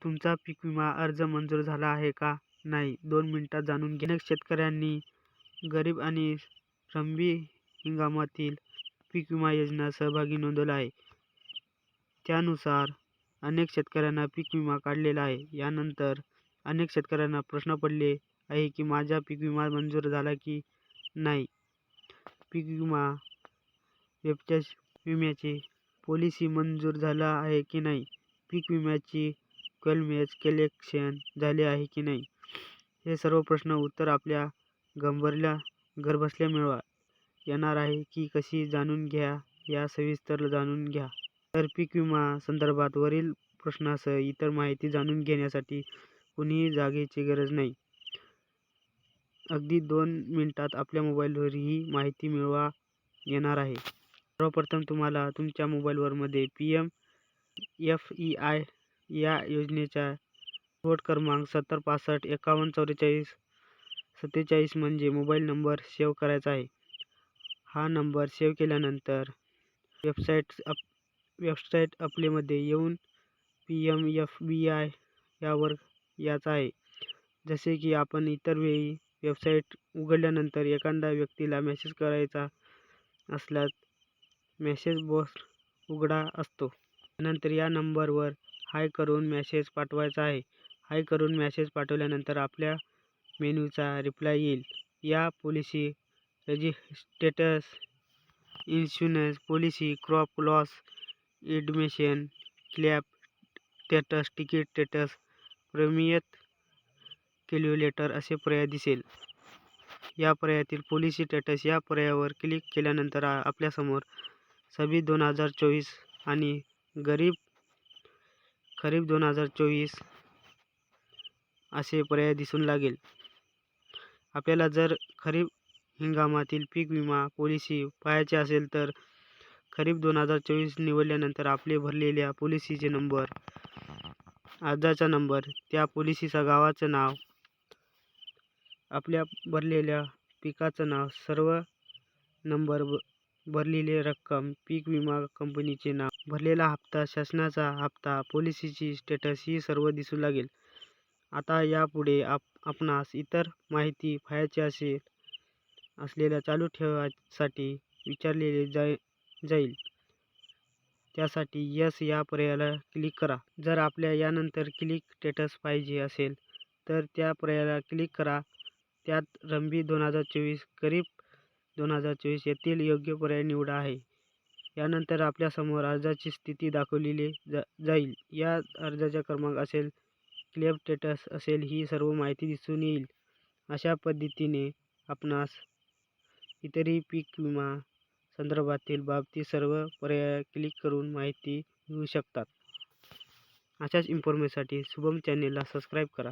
तुमचा पीक विमा अर्ज मंजूर झाला आहे का नाही 2 मिनिटात जाणून घ्या. अनेक शेतकऱ्यांनी गरीब आणि रब्बी हंगामातील पीक विमा योजना सहभागी नोंदवला आहे. त्यानुसार अनेक शेतकऱ्यांना पीक विमा काढलेला आहे. यानंतर अनेक शेतकऱ्यांना प्रश्न पडले आहे की माझा पीक विमा मंजूर झाला की नाही. पीक विम्याची पॉलिसी मंजूर झाला आहे की नाही. पीक विम्याची क्लेम्स कलेक्शन झाले आहे की नाही. हे सर्व प्रश्न उत्तर आपल्या घरबसल्या मिळवा येणार आहे की कशी जाणून घ्या या सविस्तर जाणून घ्या. तर पीक विमा संदर्भात वरील प्रश्नासह इतर माहिती जाणून घेण्यासाठी कुणीही जागेची गरज नाही. अगदी 2 मिनिटात आपल्या मोबाईलवर ही माहिती मिळवा येणार आहे. सर्वप्रथम तुम्हाला तुमच्या मोबाईलवर मध्ये PM-FEI या योजनेचा पोर्ट क्रमांक 7065 51 44 47 म्हणजे मोबाईल नंबर सेव्ह करायचा आहे. हा नंबर सेव्ह केल्यानंतर वेबसाईट आपल्यामध्ये येऊन PM-FEI यावर यायचं आहे. जसे की आपण इतर वेळी वेबसाईट उघडल्यानंतर एखाद्या व्यक्तीला मेसेज करायचा असल्यास मेसेज बॉक्स उघडा असतो. त्यानंतर या नंबरवर हाय करून मेसेज पाठवायचा आहे. हाय करून मेसेज पाठवल्यानंतर आपल्या मेनूचा रिप्लाय येईल. या policy status, insurance policy, crop loss estimation, claim status, ticket status, premium calculator असे पर्याय दिसेल. या पर्यायातील पॉलिसी स्टेटस या पर्यायावर क्लिक केल्यानंतर आपल्यासमोर सभी 2024 आणि खरीप 2024 असे पर्याय दिसून लागेल. आपल्याला जर खरीप हंगामातील पीक विमा पॉलिसी पाहायची असेल तर खरीप 2024 निवडल्यानंतर आपले भरलेल्या पॉलिसीचे नंबर, अर्जाचा नंबर, त्या पॉलिसीचा गावाचं नाव, आपल्या भरलेल्या पिकाचं नाव, सर्व नंबर, भरलेली रक्कम, पीक विमा कंपनीचे नाव, भरलेला हप्ता, शासनाचा हप्ता, पॉलिसीची स्टेटस ही सर्व दिसू लागेल. आता यापुढे आपणास इतर माहिती पाहायची असलेल्या चालू ठेवण्यासाठी विचारले जाईल. त्यासाठी यस या पर्यायाला क्लिक करा. जर आपल्याला यानंतर क्लिक स्टेटस पाहिजे असेल तर त्या पर्यायाला क्लिक करा. त्यात रब्बी 2024, खरीप 2024 यातील योग्य पर्याय निवडा आहे. यानंतर आपल्यासमोर अर्जाची स्थिती दाखवली जाईल. या अर्जाचा क्रमांक असेल, क्लेम स्टेटस असेल, ही सर्व माहिती दिसून येईल. अशा पद्धतीने आपणास इतरही पीक विमा संदर्भातील बाबतीत सर्व पर्याय क्लिक करून माहिती मिळवू शकतात. अशाच इन्फॉर्मेशनसाठी शुभम चॅनेलला सबस्क्राईब करा.